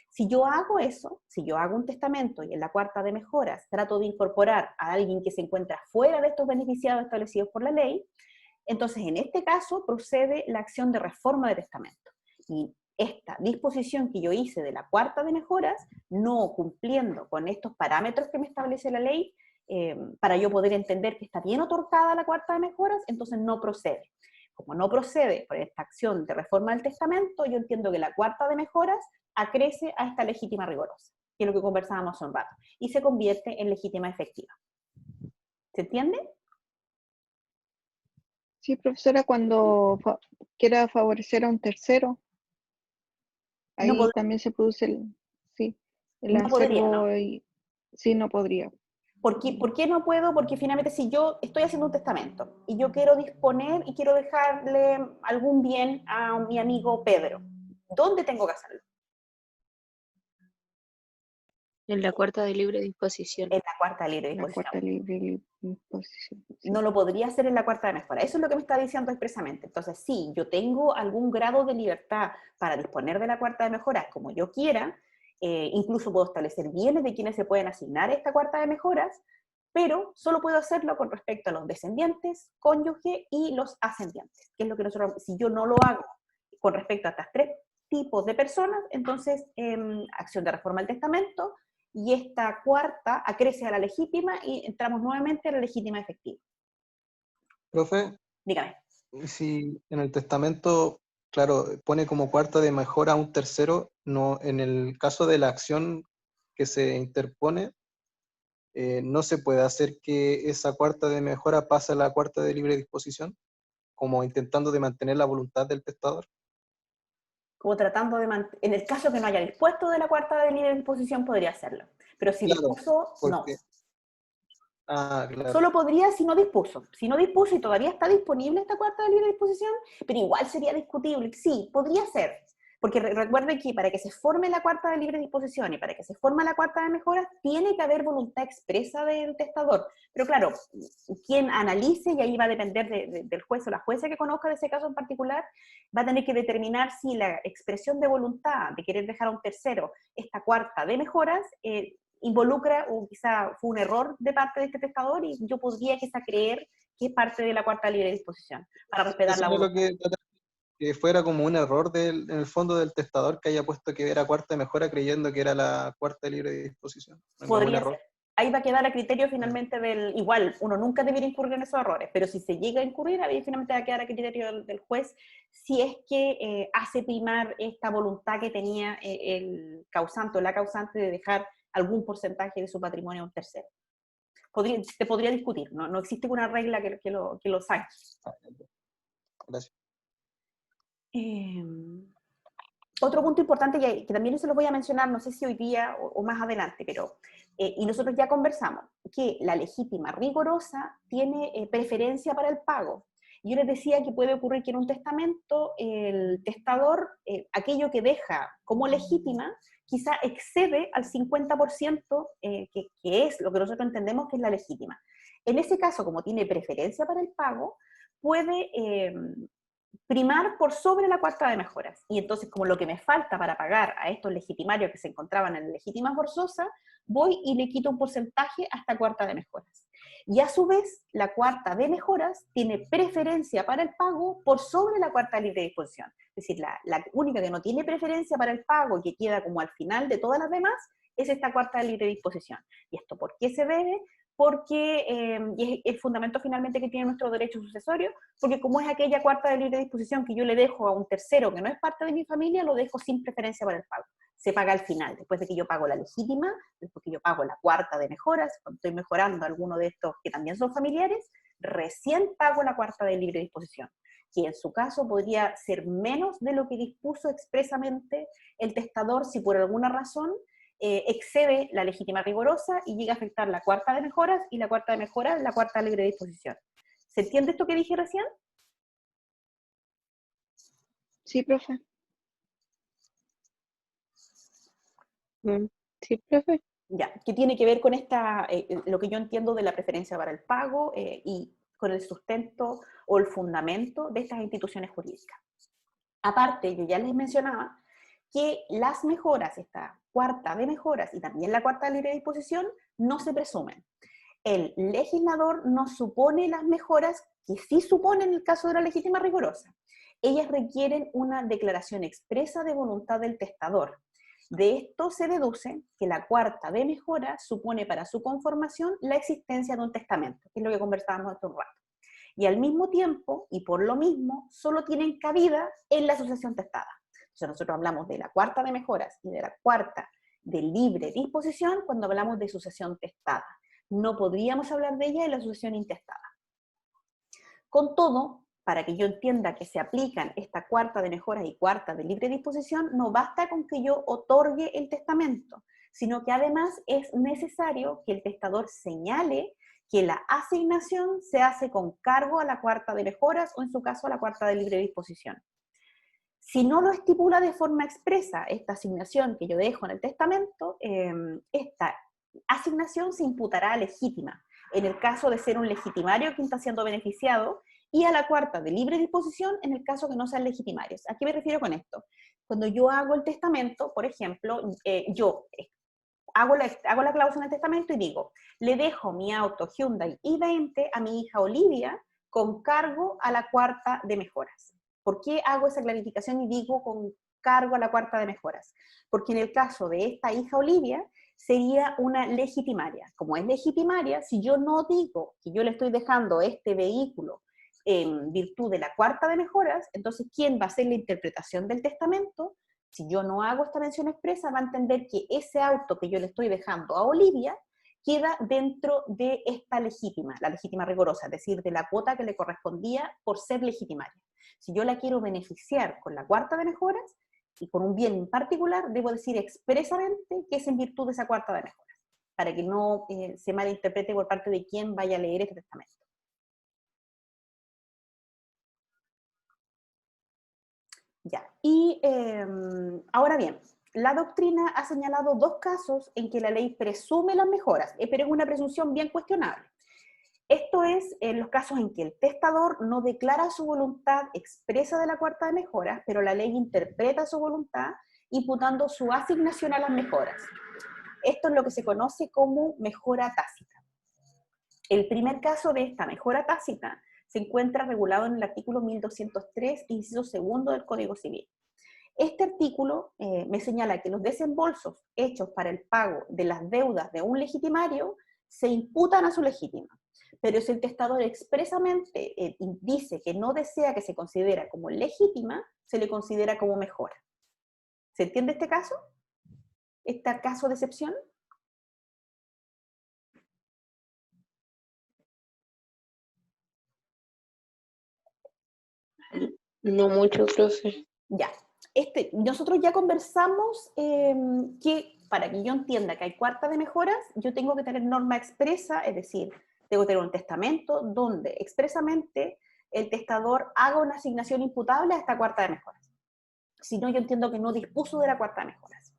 Si yo hago eso, si yo hago un testamento y en la cuarta de mejoras trato de incorporar a alguien que se encuentra fuera de estos beneficiados establecidos por la ley, entonces en este caso procede la acción de reforma de testamento. Y esta disposición que yo hice de la cuarta de mejoras, no cumpliendo con estos parámetros que me establece la ley, para yo poder entender que está bien otorgada la cuarta de mejoras, entonces no procede. Como no procede por esta acción de reforma del testamento, yo entiendo que la cuarta de mejoras acrece a esta legítima rigurosa. que es lo que conversábamos hace un rato, y se convierte en legítima efectiva. ¿Se entiende? Sí, profesora, cuando quiera favorecer a un tercero, No, ahí también se produce el no podría, ¿no? acervo y sí, no podría. ¿Por qué no puedo? Porque finalmente si yo estoy haciendo un testamento y yo quiero disponer y quiero dejarle algún bien a mi amigo Pedro, ¿dónde tengo que hacerlo? En la cuarta de libre disposición. En la cuarta de libre La disposición. cuarta libre disposición. Sí. No lo podría hacer en la cuarta de mejora. Eso es lo que me está diciendo expresamente. Entonces, sí, yo tengo algún grado de libertad para disponer de la cuarta de mejora como yo quiera, incluso puedo establecer bienes de quienes se pueden asignar a esta cuarta de mejoras, pero solo puedo hacerlo con respecto a los descendientes, cónyuge y los ascendientes, que es lo que nosotros, si yo no lo hago con respecto a estas tres tipos de personas, entonces acción de reforma del testamento, y esta cuarta acrece a la legítima y entramos nuevamente a la legítima efectiva. Profe, Dígame. si en el testamento, claro, pone como cuarta de mejora a un tercero, no, en el caso de la acción que se interpone, no se puede hacer que esa cuarta de mejora pase a la cuarta de libre disposición, como intentando de mantener la voluntad del testador. Como tratando de en el caso que no haya dispuesto de la cuarta de libre disposición, podría hacerlo. Pero si Claro, dispuso, no. porque... Ah, claro. Solo podría si no dispuso. Si no dispuso y todavía está disponible esta cuarta de libre disposición, pero igual sería discutible. Sí, podría ser. Porque recuerden que para que se forme la cuarta de libre disposición y para que se forme la cuarta de mejora, tiene que haber voluntad expresa del testador. Pero claro, quien analice, y ahí va a depender del juez o la jueza que conozca de ese caso en particular, va a tener que determinar si la expresión de voluntad de querer dejar a un tercero esta cuarta de mejoras involucra, o quizá fue un error de parte de este testador, y yo podría quizá creer que es parte de la cuarta libre disposición, para respetar Eso la es lo voluntad. que fuera como un error en el fondo del testador que haya puesto que era cuarta de mejora creyendo que era la cuarta de libre disposición. No es como un Podría error. ser. Ahí va a quedar a criterio finalmente del... Igual, uno nunca debería incurrir en esos errores, pero si se llega a incurrir, ahí finalmente va a quedar a criterio del juez si es que hace primar esta voluntad que tenía el causante o la causante de dejar algún porcentaje de su patrimonio a un tercero. Se podría discutir, no existe una regla que lo saque. Gracias. Otro punto importante que también se los voy a mencionar, no sé si hoy día o más adelante, pero, y nosotros ya conversamos, que la legítima rigorosa tiene preferencia para el pago. Yo les decía que puede ocurrir que en un testamento el testador, aquello que deja como legítima, quizá excede al 50%, que es lo que nosotros entendemos que es la legítima. En ese caso, como tiene preferencia para el pago, puede primar por sobre la cuarta de mejoras. Y entonces, como lo que me falta para pagar a estos legitimarios que se encontraban en la legítima forzosa, voy y le quito un porcentaje a esta cuarta de mejoras. Y a su vez, la cuarta de mejoras tiene preferencia para el pago por sobre la cuarta de libre disposición. Es decir, la única que no tiene preferencia para el pago, que queda como al final de todas las demás, es esta cuarta de libre disposición. ¿Y esto por qué se debe? Porque, y es el fundamento finalmente que tiene nuestro derecho sucesorio, porque como es aquella cuarta de libre disposición que yo le dejo a un tercero que no es parte de mi familia, lo dejo sin preferencia para el pago. Se paga al final, después de que yo pago la legítima, después que yo pago la cuarta de mejoras, cuando estoy mejorando alguno de estos que también son familiares, recién pago la cuarta de libre disposición, que en su caso podría ser menos de lo que dispuso expresamente el testador si por alguna razón excede la legítima rigorosa y llega a afectar la cuarta de mejoras y la cuarta de mejoras, la cuarta de libre disposición. ¿Se entiende esto que dije recién? Sí, profe. Sí, profe. Ya, que tiene que ver con lo que yo entiendo de la preferencia para el pago y con el sustento o el fundamento de estas instituciones jurídicas. Aparte, yo ya les mencionaba que las mejoras, esta cuarta de mejoras y también la cuarta de libre disposición, no se presumen. El legislador no supone las mejoras que sí supone en el caso de la legítima rigorosa. Ellas requieren una declaración expresa de voluntad del testador. De esto se deduce que la cuarta de mejora supone para su conformación la existencia de un testamento, que es lo que conversábamos hace un rato. Y al mismo tiempo, y por lo mismo, solo tienen cabida en la sucesión testada. Entonces nosotros hablamos de la cuarta de mejoras y de la cuarta de libre disposición cuando hablamos de sucesión testada. No podríamos hablar de ella en la sucesión intestada. Con todo, para que yo entienda que se aplican esta cuarta de mejoras y cuarta de libre disposición, no basta con que yo otorgue el testamento, sino que además es necesario que el testador señale que la asignación se hace con cargo a la cuarta de mejoras o en su caso a la cuarta de libre disposición. Si no lo estipula de forma expresa esta asignación que yo dejo en el testamento, esta asignación se imputará legítima, en el caso de ser un legitimario quien está siendo beneficiado, y a la cuarta de libre disposición en el caso que no sean legitimarios. ¿A qué me refiero con esto? Cuando yo hago el testamento, por ejemplo, yo hago la cláusula en el testamento y digo, le dejo mi auto Hyundai i20 a mi hija Olivia con cargo a la cuarta de mejoras. ¿Por qué hago esa clarificación y digo con cargo a la cuarta de mejoras? Porque en el caso de esta hija Olivia, sería una legitimaria. Como es legitimaria, si yo no digo que yo le estoy dejando este vehículo en virtud de la cuarta de mejoras, entonces ¿quién va a hacer la interpretación del testamento? Si yo no hago esta mención expresa, va a entender que ese auto que yo le estoy dejando a Olivia queda dentro de esta legítima, la legítima rigorosa, es decir, de la cuota que le correspondía por ser legitimaria. Si yo la quiero beneficiar con la cuarta de mejoras, y con un bien en particular, debo decir expresamente que es en virtud de esa cuarta de mejoras, para que no se malinterprete por parte de quien vaya a leer este testamento. Ya, y ahora bien, la doctrina ha señalado dos casos en que la ley presume las mejoras, pero es una presunción bien cuestionable. Esto es en los casos en que el testador no declara su voluntad expresa de la cuarta de mejoras, pero la ley interpreta su voluntad imputando su asignación a las mejoras. Esto es lo que se conoce como mejora tácita. El primer caso de esta mejora tácita se encuentra regulado en el artículo 1203, inciso segundo del Código Civil. Este artículo me señala que los desembolsos hechos para el pago de las deudas de un legitimario se imputan a su legítima. Pero si el testador expresamente dice que no desea que se considera como legítima, se le considera como mejora. ¿Se entiende este caso? ¿Este caso de excepción? No mucho, profe. Ya. Nosotros ya conversamos que para que yo entienda que hay cuarta de mejoras, yo tengo que tener norma expresa, es decir, tengo que tener un testamento donde expresamente el testador haga una asignación imputable a esta cuarta de mejoras. Si no, yo entiendo que no dispuso de la cuarta de mejoras.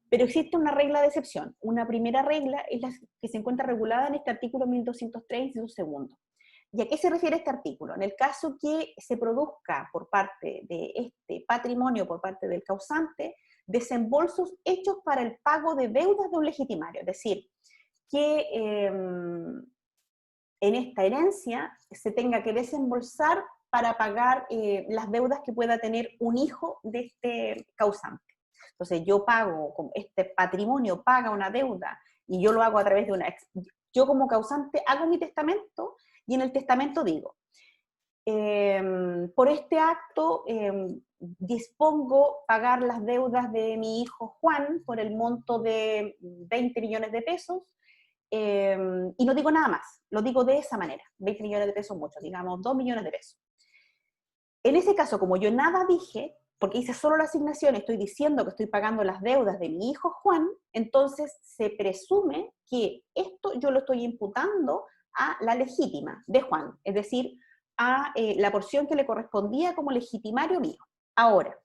Pero existe una regla de excepción. Una primera regla es la que se encuentra regulada en este artículo 1203, inciso segundo. ¿Y a qué se refiere este artículo? En el caso que se produzca por parte de este patrimonio, por parte del causante, desembolsos hechos para el pago de deudas de un legitimario. Es decir, que en esta herencia se tenga que desembolsar para pagar las deudas que pueda tener un hijo de este causante. Entonces yo pago, este patrimonio paga una deuda y yo lo hago a través de yo como causante hago mi testamento y en el testamento digo, por este acto dispongo pagar las deudas de mi hijo Juan por el monto de 20 millones de pesos y no digo nada más, lo digo de esa manera, 20 millones de pesos mucho, digamos 2 millones de pesos. En ese caso, como yo nada dije, porque hice solo la asignación, estoy diciendo que estoy pagando las deudas de mi hijo Juan, entonces se presume que esto yo lo estoy imputando a la legítima de Juan, es decir, a la porción que le correspondía como legitimario mío. Ahora,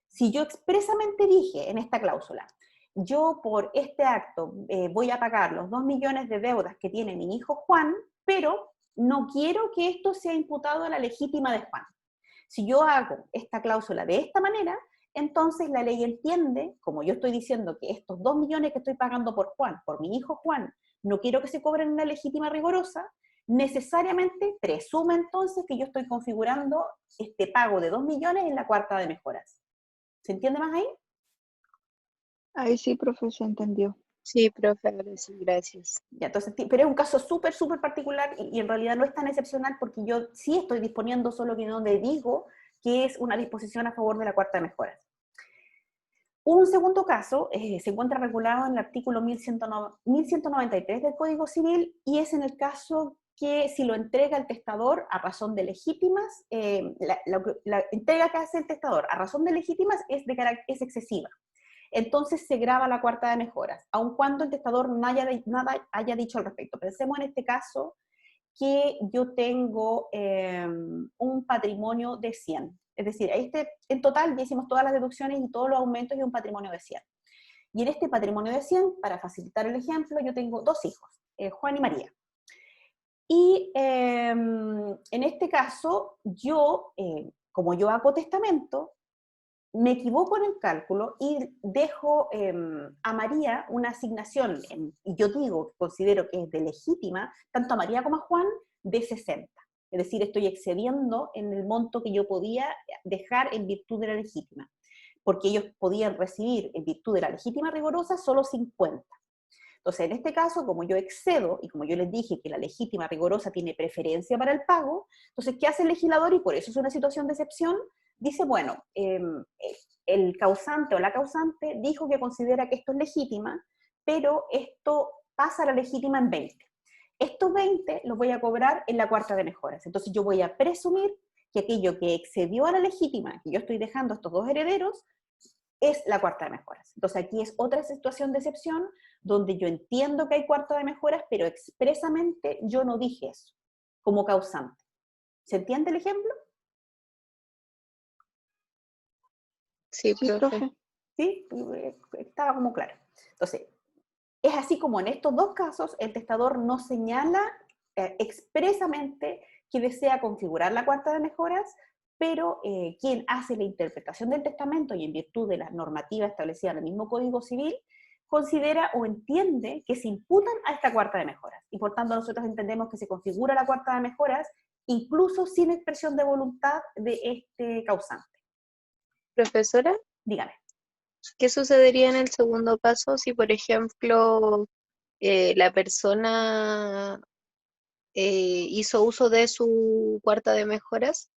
si yo expresamente dije en esta cláusula, yo por este acto voy a pagar los 2 millones de deudas que tiene mi hijo Juan, pero no quiero que esto sea imputado a la legítima de Juan. Si yo hago esta cláusula de esta manera, entonces la ley entiende, como yo estoy diciendo que estos 2 millones que estoy pagando por Juan, por mi hijo Juan, no quiero que se cobren una legítima rigorosa, necesariamente presume entonces que yo estoy configurando este pago de 2 millones en la cuarta de mejoras. ¿Se entiende más ahí? Ahí sí, profe, se entendió. Sí, profe, ahora sí, gracias. Ya, entonces, pero es un caso súper, súper particular y en realidad no es tan excepcional porque yo sí estoy disponiendo solo que donde digo que es una disposición a favor de la cuarta de mejoras. Un segundo caso se encuentra regulado en el artículo 1193 del Código Civil y es en el caso que si lo entrega el testador a razón de legítimas, la entrega que hace el testador a razón de legítimas es excesiva. Entonces se grava la cuarta de mejoras, aun cuando el testador nada haya dicho al respecto. Pensemos en este caso que yo tengo un patrimonio de 100. Es decir, en total ya hicimos todas las deducciones y todos los aumentos y un patrimonio de 100. Y en este patrimonio de 100, para facilitar el ejemplo, yo tengo 2 hijos, Juan y María. Y en este caso, yo, como yo hago testamento, me equivoco en el cálculo y dejo a María una asignación, y yo considero que es de legítima, tanto a María como a Juan, de 60. Es decir, estoy excediendo en el monto que yo podía dejar en virtud de la legítima, porque ellos podían recibir en virtud de la legítima rigorosa solo 50. Entonces, en este caso, como yo excedo, y como yo les dije que la legítima rigorosa tiene preferencia para el pago, entonces, ¿qué hace el legislador? Y por eso es una situación de excepción. Dice, bueno, el causante o la causante dijo que considera que esto es legítima, pero esto pasa a la legítima en 20. Estos 20 los voy a cobrar en la cuarta de mejoras. Entonces yo voy a presumir que aquello que excedió a la legítima, que yo estoy dejando a estos 2 herederos, es la cuarta de mejoras. Entonces aquí es otra situación de excepción, donde yo entiendo que hay cuarta de mejoras, pero expresamente yo no dije eso, como causante. ¿Se entiende el ejemplo? Sí, Sí, profe. profe. ¿Sí? Estaba como claro. Entonces, es así como en estos 2 casos el testador no señala expresamente que desea configurar la cuarta de mejoras, pero quien hace la interpretación del testamento y en virtud de la normativa establecida en el mismo Código Civil, considera o entiende que se imputan a esta cuarta de mejoras. Y por tanto nosotros entendemos que se configura la cuarta de mejoras incluso sin expresión de voluntad de este causante. Profesora, Dígame. ¿qué sucedería en el segundo caso si, por ejemplo, la persona hizo uso de su cuarta de mejoras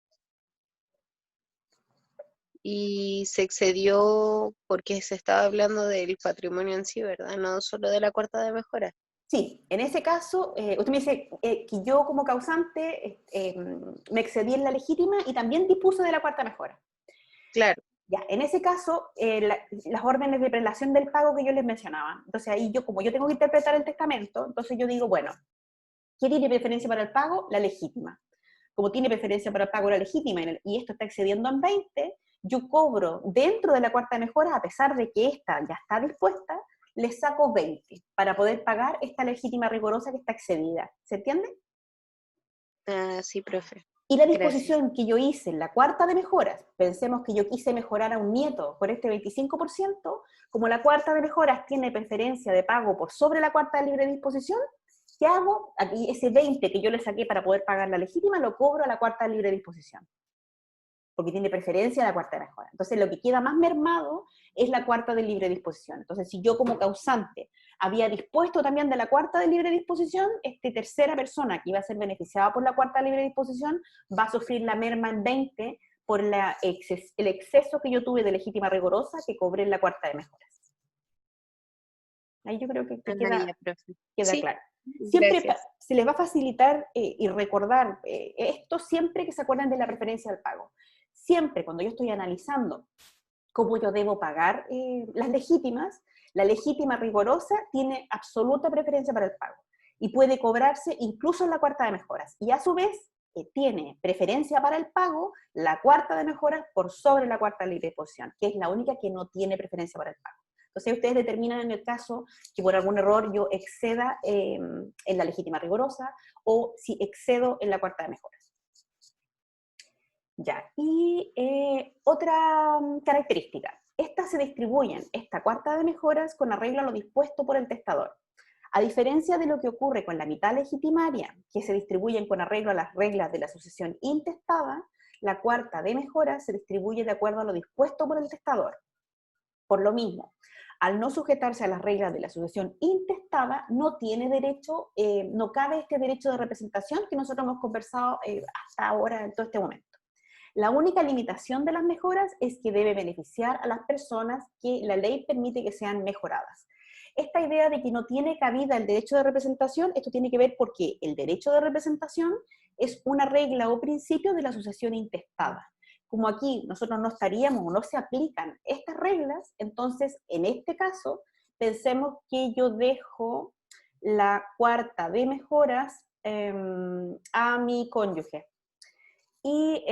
y se excedió porque se estaba hablando del patrimonio en sí, ¿verdad? No solo de la cuarta de mejoras. Sí, en ese caso, usted me dice que yo como causante me excedí en la legítima y también dispuse de la cuarta mejora. Claro. Ya, en ese caso, las órdenes de prelación del pago que yo les mencionaba. Entonces ahí como yo tengo que interpretar el testamento, entonces yo digo, bueno, ¿qué tiene preferencia para el pago? La legítima. Como tiene preferencia para el pago la legítima y esto está excediendo en 20, yo cobro dentro de la cuarta mejora, a pesar de que esta ya está dispuesta, le saco 20 para poder pagar esta legítima rigorosa que está excedida. ¿Se entiende? Ah, sí, profe. Y la Gracias. disposición que yo hice en la cuarta de mejoras, pensemos que yo quise mejorar a un nieto por este 25%, como la cuarta de mejoras tiene preferencia de pago por sobre la cuarta de libre disposición, ¿qué hago? Aquí ese 20 que yo le saqué para poder pagar la legítima, lo cobro a la cuarta de libre disposición, porque tiene preferencia a la cuarta de mejora. Entonces lo que queda más mermado es la cuarta de libre disposición. Entonces si yo como causante había dispuesto también de la cuarta de libre disposición, esta tercera persona que iba a ser beneficiada por la cuarta de libre disposición va a sufrir la merma en 20 por el exceso que yo tuve de legítima rigorosa que cobré en la cuarta de mejoras. Ahí yo creo que queda Sí, claro. Siempre gracias. se les va a facilitar y recordar esto siempre que se acuerden de la preferencia del pago. Siempre cuando yo estoy analizando cómo yo debo pagar las legítimas, la legítima rigorosa tiene absoluta preferencia para el pago y puede cobrarse incluso en la cuarta de mejoras. Y a su vez tiene preferencia para el pago la cuarta de mejoras por sobre la cuarta de libre disposición, que es la única que no tiene preferencia para el pago. Entonces ustedes determinan en el caso que por algún error yo exceda en la legítima rigorosa o si excedo en la cuarta de mejoras. Ya, y otra característica. Estas se distribuyen, esta cuarta de mejoras, con arreglo a lo dispuesto por el testador. A diferencia de lo que ocurre con la mitad legitimaria, que se distribuyen con arreglo a las reglas de la sucesión intestada, la cuarta de mejoras se distribuye de acuerdo a lo dispuesto por el testador. Por lo mismo, al no sujetarse a las reglas de la sucesión intestada, no tiene derecho, no cabe este derecho de representación que nosotros hemos conversado hasta ahora, en todo este momento. La única limitación de las mejoras es que debe beneficiar a las personas que la ley permite que sean mejoradas. Esta idea de que no tiene cabida el derecho de representación, esto tiene que ver porque el derecho de representación es una regla o principio de la sucesión intestada. Como aquí nosotros no estaríamos o no se aplican estas reglas, entonces en este caso pensemos que yo dejo la cuarta de mejoras a mi cónyuge. Y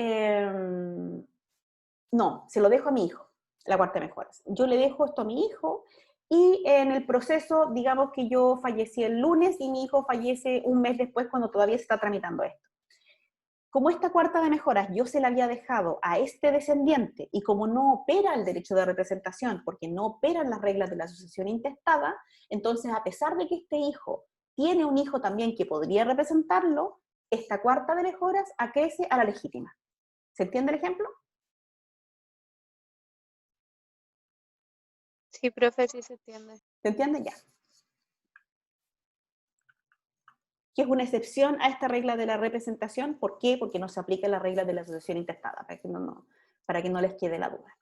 no, se lo dejo a mi hijo, la cuarta de mejoras. Yo le dejo esto a mi hijo y en el proceso, digamos que yo fallecí el lunes y mi hijo fallece un mes después cuando todavía se está tramitando esto. Como esta cuarta de mejoras yo se la había dejado a este descendiente y como no opera el derecho de representación, porque no operan las reglas de la sucesión intestada, entonces a pesar de que este hijo tiene un hijo también que podría representarlo, esta cuarta de mejoras aquece a la legítima. ¿Se entiende el ejemplo? Sí, profe, sí se entiende. ¿Se entiende? Ya. Que es una excepción a esta regla de la representación. ¿Por qué? Porque no se aplica la regla de la sucesión intestada, para que no les quede la duda.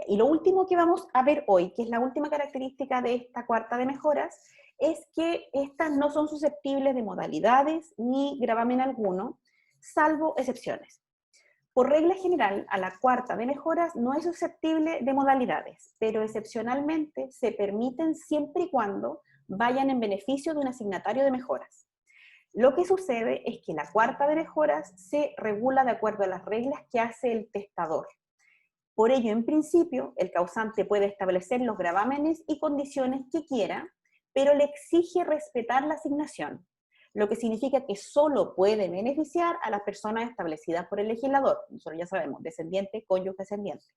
Y lo último que vamos a ver hoy, que es la última característica de esta cuarta de mejoras, es que estas no son susceptibles de modalidades ni gravamen alguno, salvo excepciones. Por regla general, a la cuarta de mejoras no es susceptible de modalidades, pero excepcionalmente se permiten siempre y cuando vayan en beneficio de un asignatario de mejoras. Lo que sucede es que la cuarta de mejoras se regula de acuerdo a las reglas que hace el testador. Por ello, en principio, el causante puede establecer los gravámenes y condiciones que quiera, pero le exige respetar la asignación, lo que significa que solo puede beneficiar a las personas establecidas por el legislador, nosotros ya sabemos, descendientes, cónyuges, descendientes,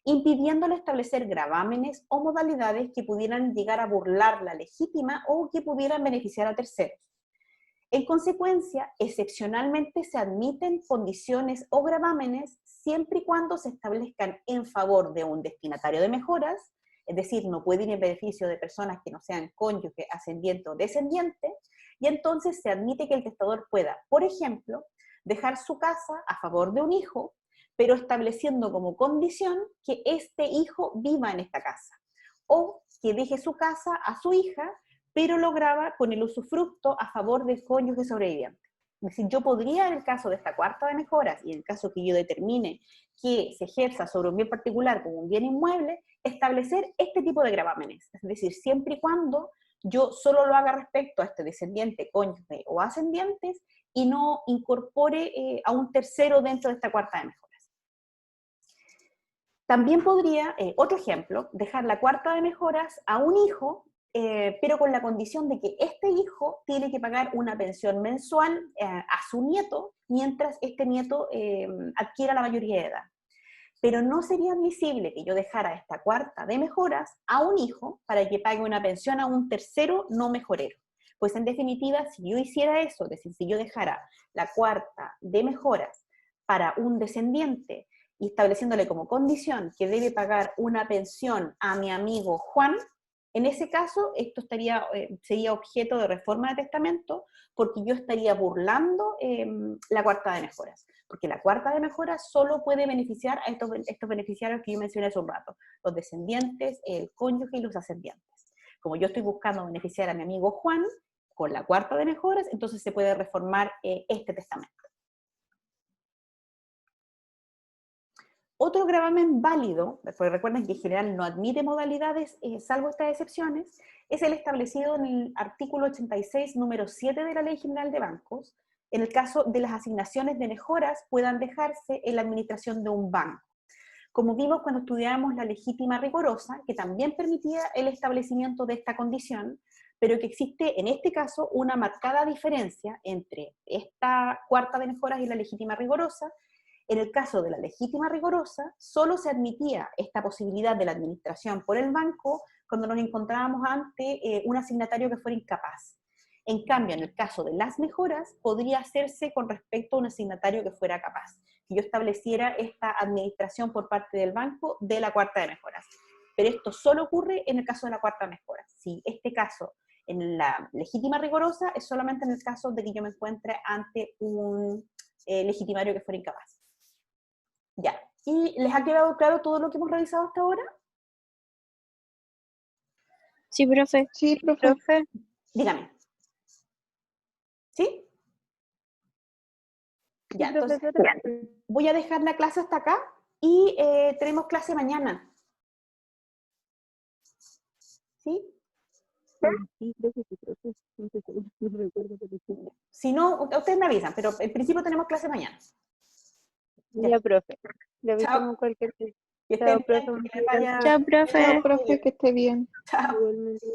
impidiéndole establecer gravámenes o modalidades que pudieran llegar a burlar la legítima o que pudieran beneficiar a terceros. En consecuencia, excepcionalmente se admiten condiciones o gravámenes siempre y cuando se establezcan en favor de un destinatario de mejoras, es decir, no puede ir en beneficio de personas que no sean cónyuge, ascendiente o descendiente, y entonces se admite que el testador pueda, por ejemplo, dejar su casa a favor de un hijo, pero estableciendo como condición que este hijo viva en esta casa, o que deje su casa a su hija, pero lo graba con el usufructo a favor del cónyuge sobreviviente. Es decir, yo podría, en el caso de esta cuarta de mejoras, y en el caso que yo determine que se ejerza sobre un bien particular como un bien inmueble, establecer este tipo de gravámenes. Es decir, siempre y cuando yo solo lo haga respecto a este descendiente, cónyuge o ascendientes, y no incorpore a un tercero dentro de esta cuarta de mejoras. También podría, otro ejemplo, dejar la cuarta de mejoras a un hijo, pero con la condición de que este hijo tiene que pagar una pensión mensual a su nieto, mientras este nieto adquiera la mayoría de edad. Pero no sería admisible que yo dejara esta cuarta de mejoras a un hijo para que pague una pensión a un tercero no mejorero. Pues en definitiva, si yo hiciera eso, es decir, si yo dejara la cuarta de mejoras para un descendiente y estableciéndole como condición que debe pagar una pensión a mi amigo Juan, en ese caso, esto sería objeto de reforma de testamento porque yo estaría burlando la cuarta de mejoras. Porque la cuarta de mejoras solo puede beneficiar a estos beneficiarios que yo mencioné hace un rato, los descendientes, el cónyuge y los ascendientes. Como yo estoy buscando beneficiar a mi amigo Juan con la cuarta de mejoras, entonces se puede reformar este testamento. Otro gravamen válido, porque recuerden que en general no admite modalidades, salvo estas excepciones, es el establecido en el artículo 86, número 7 de la Ley General de Bancos, en el caso de las asignaciones de mejoras puedan dejarse en la administración de un banco. Como vimos cuando estudiábamos la legítima rigorosa, que también permitía el establecimiento de esta condición, pero que existe en este caso una marcada diferencia entre esta cuarta de mejoras y la legítima rigorosa. En el caso de la legítima rigorosa, solo se admitía esta posibilidad de la administración por el banco cuando nos encontrábamos ante un asignatario que fuera incapaz. En cambio, en el caso de las mejoras, podría hacerse con respecto a un asignatario que fuera capaz, que yo estableciera esta administración por parte del banco de la cuarta de mejoras. Pero esto solo ocurre en el caso de la cuarta de mejoras. Si este caso en la legítima rigorosa es solamente en el caso de que yo me encuentre ante un legitimario que fuera incapaz. Ya. ¿Y les ha quedado claro todo lo que hemos revisado hasta ahora? Sí, profe. Sí, profe. Profe. Dígame. ¿Sí? Ya, entonces voy a dejar la clase hasta acá y tenemos clase mañana. ¿Sí? Sí, creo que sí, profe. No sé, no recuerdo, pero sí. Si no, ustedes me avisan, pero en principio tenemos clase mañana. Ya, profe. Le avisamos Chao. cualquier cosa. Que Chao, estén bien, profe. que Muchas les vaya gracias. Chao, Chao, profe. profe, que esté bien. Chao. Igualmente.